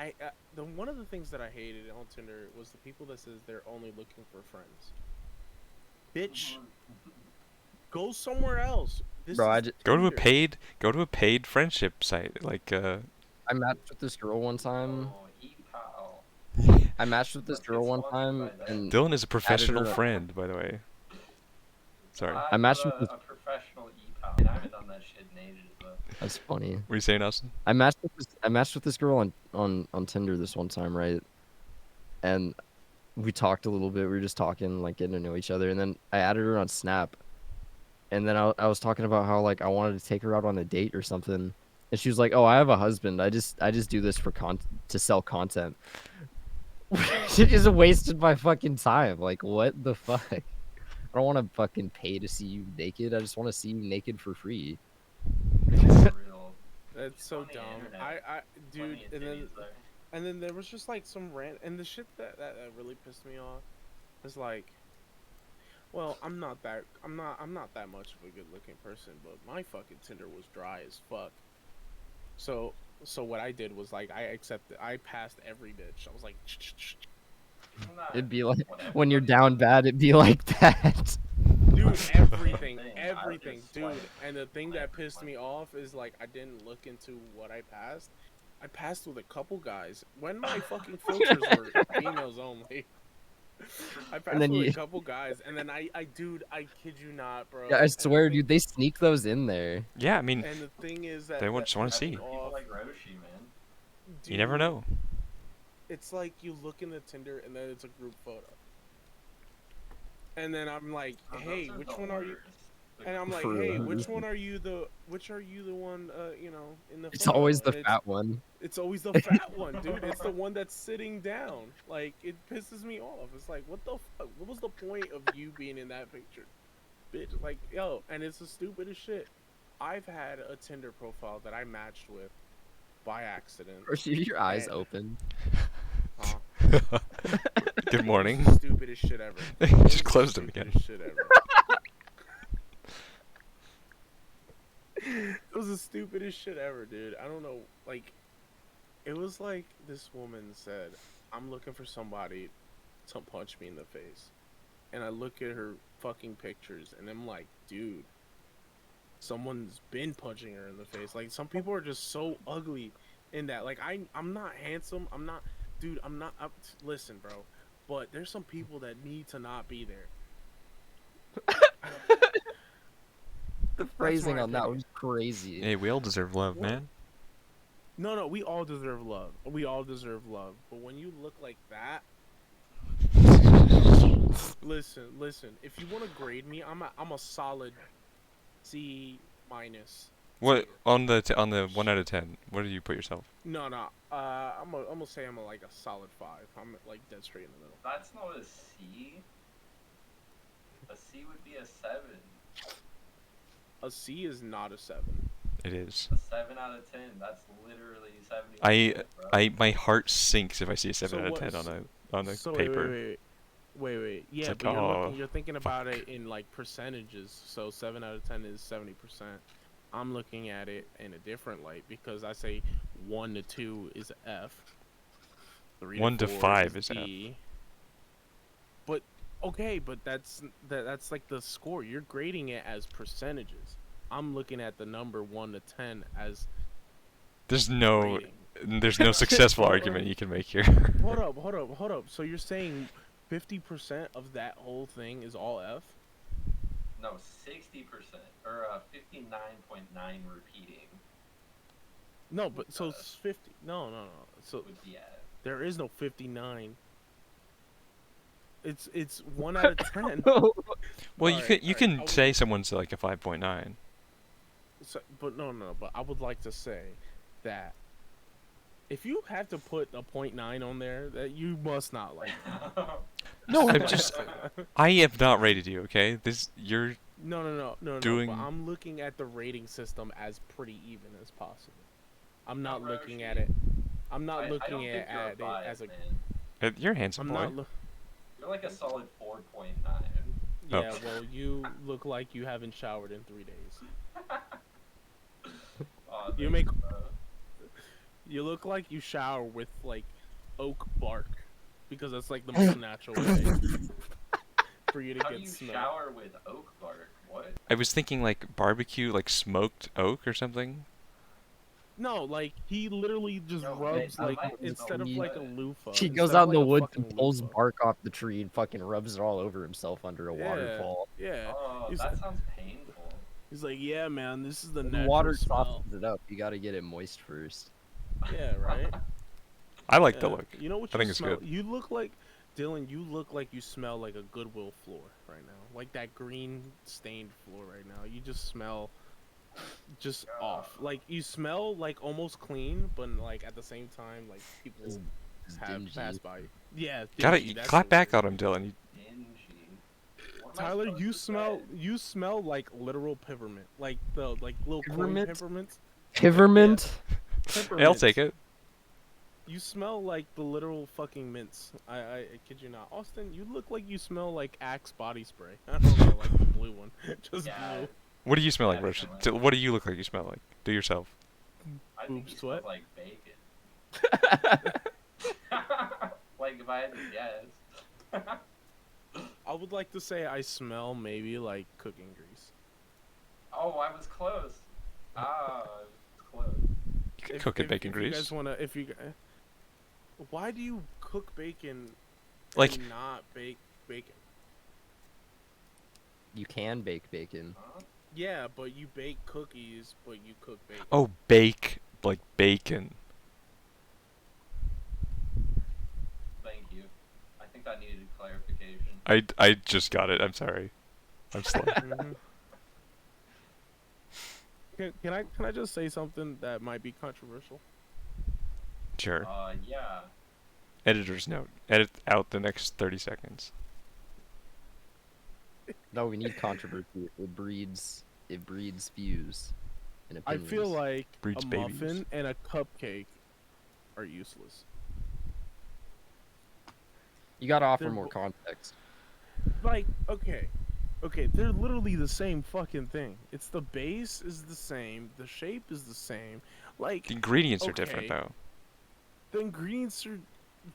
the one of the things that I hated on Tinder was the people that says they're only looking for friends. Bitch, go somewhere else. This Bro, is Go to a Tinder. paid friendship site like I matched with this girl one time. Oh, e-pal. I matched with this Let's girl get one sponsored time, by that. and Dylan is a professional her- friend, by the way. Sorry. Well, I I've matched got with a professional e-pal, and I haven't done that shit in ages, though. that's funny. What are you saying, Austin? I matched with this girl on Tinder this one time, right? And we talked a little bit. We were just talking, like getting to know each other. And then I added her on Snap. And then I was talking about how like I wanted to take her out on a date or something. And she was like, "Oh, I have a husband. I just do this for to sell content." She just wasted my fucking time. Like, what the fuck? I don't want to fucking pay to see you naked. I just want to see you naked for free. For real. That's so Funny dumb. internet. Dude, Plenty of titties there. and then there was just like some and the shit that really pissed me off is like, well, I'm not that much of a good looking person, but my fucking Tinder was dry as fuck. So what I did was like I passed every bitch. I was like, Nah, It'd be like whatever. when you're down bad, it'd be like that. dude, everything, Thing, I would everything, just dude. swipe And the thing that left, pissed swipe me off is like I didn't look into what I passed. I passed with a couple guys when my fucking filters were females only. I passed then with you- a couple guys, and then dude, I kid you not, bro. Yeah, I And the swear, thing- dude, they sneak those in there. Yeah, I mean, And the thing is that They just wanna pissed see. me People off, like Roshi, man. you never dude, know. It's like you look in the Tinder, and then it's a group photo. And then I'm like, Those hey, are which the one are you? worst. And I'm like, hey, which are you the one, in the It's photo? always the And fat one. it's always the fat one, dude. It's the one that's sitting down. Like, it pisses me off. It's like, what the fuck? What was the point of you being in that picture? Bitch, like, yo, and it's the stupidest shit. I've had a Tinder profile that I matched with by accident. Or should your eyes And- open? Good morning. It was the stupidest shit ever. You It was just the closed them again. stupidest shit ever. It was the stupidest shit ever, dude. I don't know, like, it was like this woman said, I'm looking for somebody to punch me in the face. And I look at her fucking pictures, and I'm like, dude, someone's been punching her in the face. Like, some people are just so ugly in that. Like, I'm not handsome. I'm not, dude, I'm not, listen, bro. But there's some people that need to not be there. The phrasing my on that opinion. was crazy. Hey, we all deserve love, What? man. No, we all deserve love. We all deserve love. But when you look like that, listen. If you want to grade me, I'm a solid C minus. What tier. on the 1 out of 10? What do you put yourself? No. I'm gonna say I'm like a solid 5. I'm like dead straight in the middle. That's not a C. A C would be a 7. A C is not a 7. It is. A 7 out of 10. That's literally 70. My heart sinks if I see a 7 So out of what- 10 on a So paper. wait. Yeah, like, but oh, you're thinking about it in like percentages. So 7 out of 10 is 70%. I'm looking at it in a different light because I say 1 to 2 is a F. 3 1 to 4 5 is F. D. But okay, but that's like the score. You're grading it as percentages. I'm looking at the number 1 to 10 as There's no rating. successful Hold argument on. you can make here. Hold up. So you're saying 50% of that whole thing is all F? No, 60%. Or 59.9 repeating No, but so it's 50. No. So would be F. there is no 59. It's 1 out of 10. Well, Alright, you can I would- say someone's like a 5.9. So, but no. But I would like to say that if you have to put a 0.9 on there, that you must not like. No, I'm Like just that. I have not rated you, okay? You're No. Doing- But I'm looking at the rating system as pretty even as possible. I'm not No, looking Roshi. at it. I'm not I don't looking think you're at a it 5, as a. man. you're a handsome I'm boy. not. You're like a solid 4.9. Oh. Yeah, well, you look like you haven't showered in 3 days. Oh, You thanks, make- bro. You look like you shower with like oak bark, because that's like the most natural way for you to How do get you smell. shower with oak bark? What? I was thinking like barbecue, like smoked oak or something. No, like he literally just No, rubs I like like instead of he- like a loofah. He instead goes of, out in like, the a woods fucking and pulls loofah. bark off the tree and fucking rubs it all over himself under a Yeah, waterfall. yeah. Oh, He's- that sounds painful. He's like, yeah, man, this is the When natural water smell. softens it up, you gotta get it moist first. Yeah, right. I like the Yeah. look. You know what I you think it's smell? good. You look like Dylan. You look like you smell like a Goodwill floor right now, like that green stained floor right now. You just smell just off. Like you smell like almost clean, but like at the same time, like people It's have dingy. passed by. Yeah, Gotta dingy, that's clap the back word. on him, Dylan. Dingy. What am I Tyler, supposed you to smell say? you smell like literal peppermint, like the little coin Peppermint? peppermints. Pivermint? Hey, I'll Peppermints. take it. You smell like the literal fucking mints. I kid you not. Austin, you look like you smell like Axe body spray. I don't know, like the blue one. Just Yeah, blue. What do you smell like, Roshi? Definitely. What do you look like you smell like? Do yourself. I think Boob he sweat? smells like bacon. Like if I had to guess. I would like to say I smell maybe like cooking grease. Oh, I was close. Ah, I was close. You can cook in bacon if grease. You guys wanna, why do you cook bacon Like- and not bake bacon? You can bake bacon. Huh? Yeah, but you bake cookies, but you cook bacon. Oh, bake like bacon. Thank you. I think that needed clarification. I just got it. I'm sorry. I'm slow. Mhm. can I just say something that might be controversial? Sure. Yeah. Editor's note. Edit out the next 30 seconds. No, we need controversy. It breeds views and I opinions. feel like Breeds a babies. muffin and a cupcake are useless. You gotta offer They're more bo- context. Like, okay, they're literally the same fucking thing. It's the base is the same, the shape is the same. Like, The ingredients are different, okay, though. the ingredients are,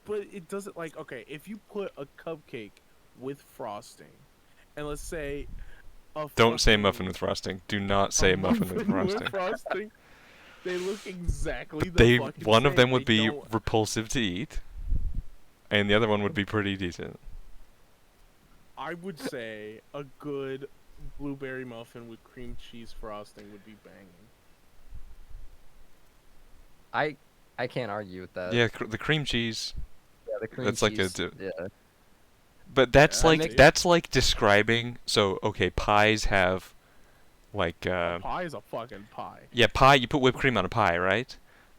but it doesn't like okay. If you put a cupcake with frosting, and let's say a Don't say fucking- muffin with frosting. Do not a say muffin with frosting. frosting, they look exactly the fucking One of same. them would They be don't- repulsive to eat, and the other one would be pretty decent. I would say a good blueberry muffin with cream cheese frosting would be banging. I can't argue with that. Yeah, the cream cheese. Yeah, the cream That's like a cheese. Yeah. But that's Yeah, like that's like describing. So okay, pies have like Pie is a fucking pie. yeah, pie. You put whipped cream on a pie, right?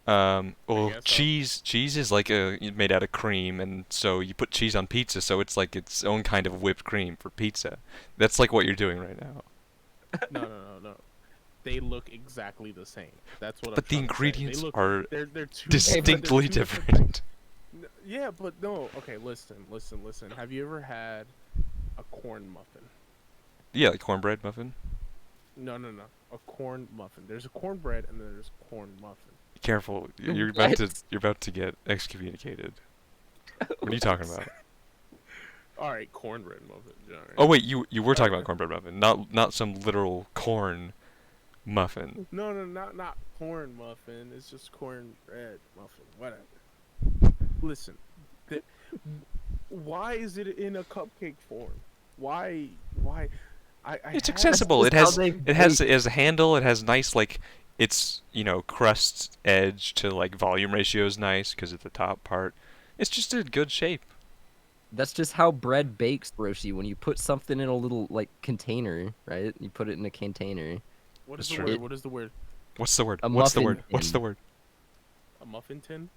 Well, guess so. cheese is like made out of cream, and so you put cheese on pizza, so it's like its own kind of whipped cream for pizza. That's like what you're doing right now. No. They look exactly the same. That's what. But the I'm trying to say. ingredients They look, are they're two distinctly they're two different. Yeah, but no. Okay, listen. Have you ever had a corn muffin? Yeah, like cornbread muffin. No. A corn muffin. There's a cornbread and then there's corn muffin. Careful, you're about to get excommunicated. What are you talking about? All right, cornbread muffin. All right. Oh wait, you were talking about cornbread muffin, not some literal corn muffin. No, not corn muffin. It's just cornbread muffin. Whatever. Listen, why is it in a cupcake form? Why? I It's had- accessible. It That's how has they it has a handle. It has nice like it's crust edge to like volume ratio is nice because it's the top part. It's just a good shape. That's just how bread bakes, Roshi. When you put something in a little like container, right? You put it in a container. What is That's the true. word? What is the word? What's the word? A What's the muffin word? What's tin. the word? A muffin tin?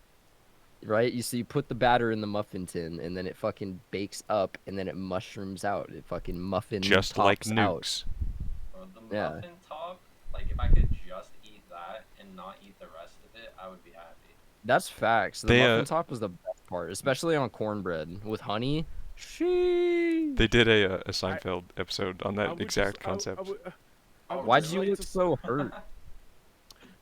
Right? You put the batter in the muffin tin, and then it fucking bakes up, and then it mushrooms out. It fucking muffin Just like tops out. nukes. Or the Yeah. muffin top. Like if I could just eat that and not eat the rest of it, I would be happy. That's facts. The They, muffin top was the best part, especially on cornbread with honey. Sheesh. They did a Seinfeld episode on I that would exact just- I would- concept. I would Why'd just you like look to so hurt?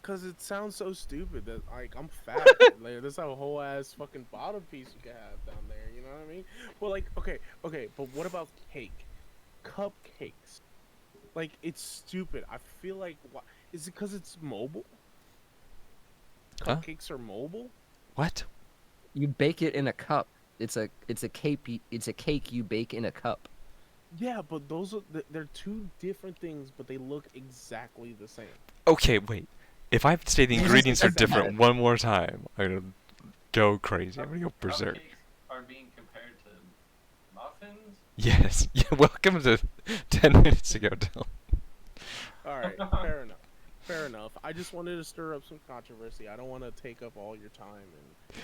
Cause it sounds so stupid that like I'm fat. Like there's a whole ass fucking bottom piece you can have down there. You know what I mean? Well, like okay, but what about cake? Cupcakes. Like it's stupid. I feel like is it because it's mobile? Huh? Cupcakes are mobile. What? You bake it in a cup. It's a cake. It's a cake you bake in a cup. Yeah, but those are they're two different things, but they look exactly the same. Okay, wait. If I have to say the ingredients are Doesn't different matter. one more time, I'm gonna go crazy. I'm gonna go berserk. Cupcakes are being compared to muffins. Yes. Yeah. Welcome to 10 minutes ago, Dylan. All right, fair enough. Fair enough. I just wanted to stir up some controversy. I don't want to take up all your time.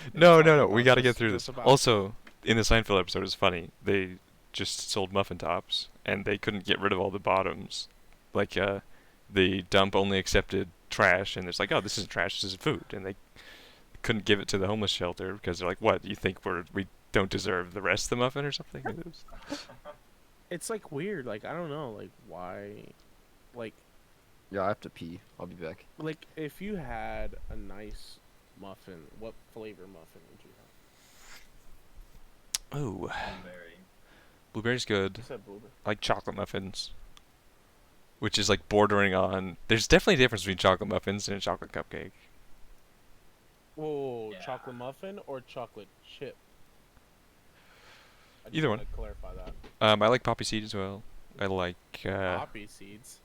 And No. talk We about gotta get just- through just this. about- Also, in the Seinfeld episode, it's funny. They just sold muffin tops, and they couldn't get rid of all the bottoms. Like, the dump only accepted trash, and it's like, oh, this isn't trash, this is food, and they couldn't give it to the homeless shelter because they're like, what? You think we don't deserve the rest of the muffin or something? It was- It's like weird. Like I don't know. Like why? Like Yeah, I have to pee. I'll be back. if you had a nice muffin, what flavor muffin would you have? Oh, Blueberry. blueberry's good. You said blueberry. I like chocolate muffins, which is like bordering on. There's definitely a difference between chocolate muffins and a chocolate cupcake. Whoa, Yeah. chocolate muffin or chocolate chip? I just Either wanna one. Clarify that. I like poppy seed as well. I like. Poppy seeds.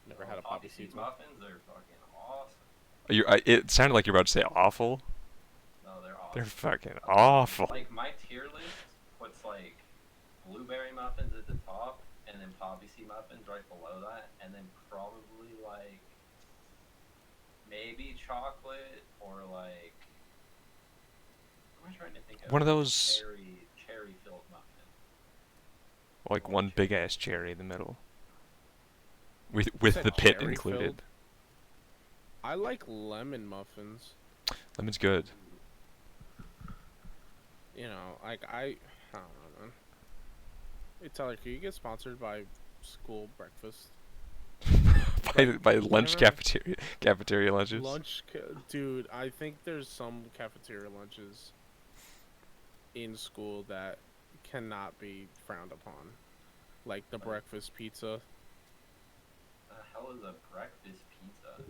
Never had a Poppy poppy seeds muffins. They're fucking awesome. It sounded like you're about to say awful. No, they're awesome. They're fucking awful. Like my tier list puts like blueberry muffins at the top, and then poppy seed muffins right below that, and then probably like maybe chocolate or like. What am I trying to think of? One of those, Cherry filled muffin. like Or one big ass cherry in the middle, with said the pit cherry included. filled? I like lemon muffins. Lemon's good. You know, like I don't know, man. Hey Tyler, can you get sponsored by school breakfast? by lunch whenever- cafeteria lunches. Dude, I think there's some cafeteria lunches in school that cannot be frowned upon, like the breakfast pizza. The hell is a breakfast pizza?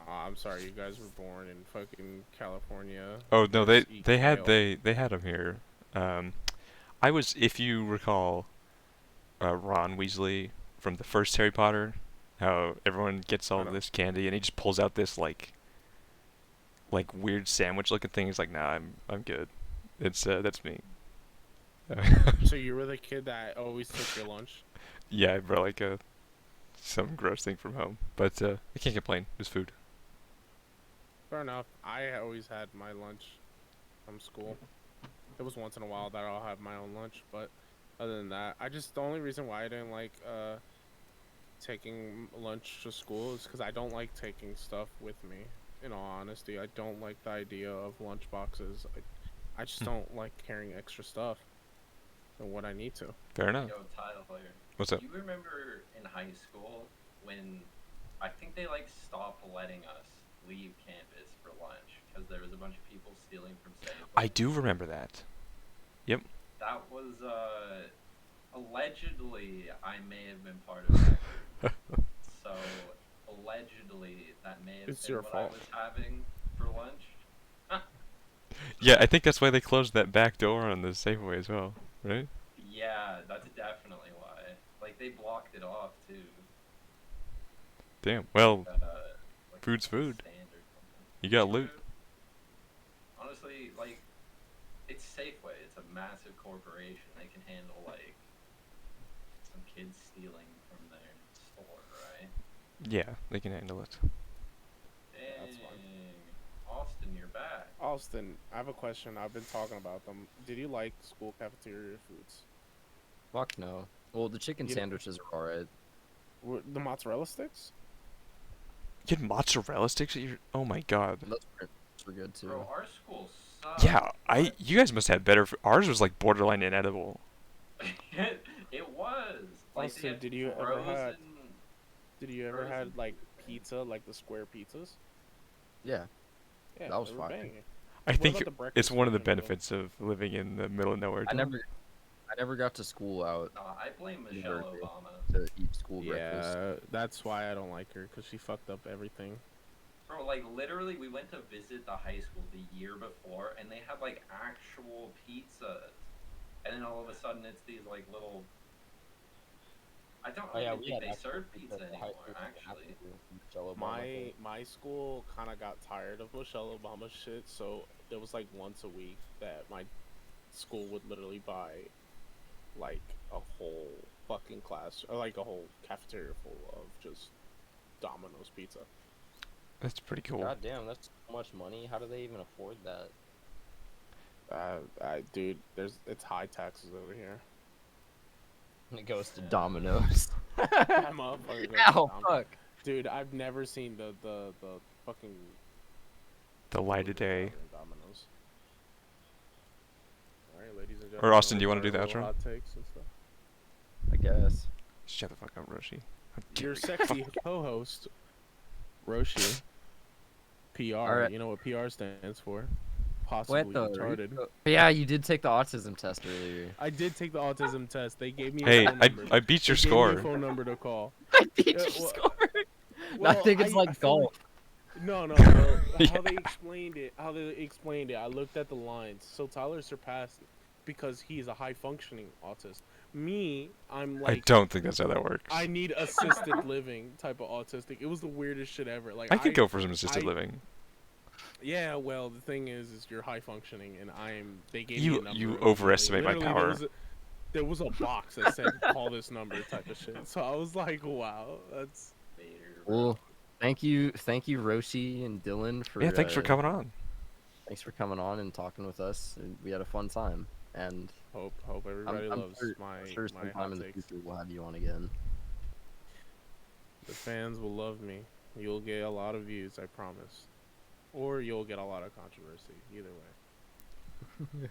I'm sorry, you guys were born in fucking California. Oh no, Just eat they had kale. they had them here. I was, if you recall, Ron Weasley from the first Harry Potter, how everyone gets all I don't- this candy and he just pulls out this like weird sandwich looking thing. He's like, nah, I'm good. It's that's me. So you were the kid that always took your lunch? Yeah, I brought like some gross thing from home, but I can't complain. It was food. Fair enough. I always had my lunch from school. It was once in a while that I'll have my own lunch, but other than that, the only reason why I didn't like taking lunch to school is because I don't like taking stuff with me. In all honesty, I don't like the idea of lunch boxes. I just don't like carrying extra stuff than what I need to. Fair enough. Yo, Tyler. What's up? You remember in high school when I think they like stopped letting us leave campus for lunch because there was a bunch of people stealing from Safeway? I do remember that. Yep. That was allegedly I may have been part of that group. So allegedly that may have It's been your what fault. I was having for lunch. Yeah, I think that's why they closed that back door on the Safeway as well, right? Yeah, that's definitely why. Like they blocked it off too. Damn. Well, Like food's food. stand or something. You got loot. Honestly, like it's Safeway. It's a massive corporation. They can handle like some kids stealing from their store, right? Yeah, they can handle it. Dang. That's fine. Austin, you're back. Austin, I have a question. I've been talking about them. Did you like school cafeteria foods? Fuck no. Well, the chicken You know- sandwiches are alright. The mozzarella sticks? You had mozzarella sticks at your. Oh my god. Those were good too. Bro, our school sucks. Yeah, you guys must have better. Ours was like borderline inedible. It was. Like, Also, they had did you ever had- frozen- Did you ever Frozen had like pizza. pizza, like the square pizzas? Yeah. Yeah, That was they were fire. banging. I What think about the it's breakfast one of the version, though? benefits of living in the middle of nowhere. I Tom. never got to school out Nah, I blame Michelle University. Obama. to eat school breakfast. Yeah, that's why I don't like her, because she fucked up everything. Bro, like literally, we went to visit the high school the year before, and they had like actual pizzas, and then all of a sudden it's these like little. I don't even think they serve pizza anymore. Actually, My school kind of got tired of Michelle Obama shit, so there was like once a week that my school would literally buy like a whole fucking class, or like a whole cafeteria full of just Domino's pizza. That's pretty cool. God damn, that's so much money. How do they even afford that? Dude, it's high taxes over here. It goes to Domino's. That motherfucker goes Ow, down. fuck. Dude, I've never seen the fucking The light of day. in Domino's. All right, ladies and Or gentlemen. Austin, do you those wanna do are the little outro? Hot takes and stuff. I guess. Shut the fuck up, Roshi. How dare Your you. sexy co-host, Roshi. PR. Alright. You know what PR stands for? Possibly What the? retarded. Yeah, you did take the autism test earlier. I did take the autism test. They gave me a Hey, phone number. I beat your They gave me a score. phone number to call. I beat Yeah, your well- score. Well, I think it's I like feel golf. No, well, how Yeah. they explained it, I looked at the lines. So Tyler surpassed because he's a high functioning autist. Me, I'm I like don't think that's how that works. I need assisted living type of autistic. It was the weirdest shit ever. Like I could go for some assisted I- living. Yeah, well, the thing is you're high functioning, and they gave me You a number. you immediately. overestimate my Literally, power. There was a box that said call this number type of shit. So I was like, wow, that's Vader, bro. Well, thank you, Roshi and Dylan for Yeah, thanks for coming on. thanks for coming on and talking with us. We had a fun time, and Hope everybody I'm loves sure, my sometime hot in the takes. future we'll have you on again. The fans will love me. You'll get a lot of views, I promise. Or you'll get a lot of controversy. Either way.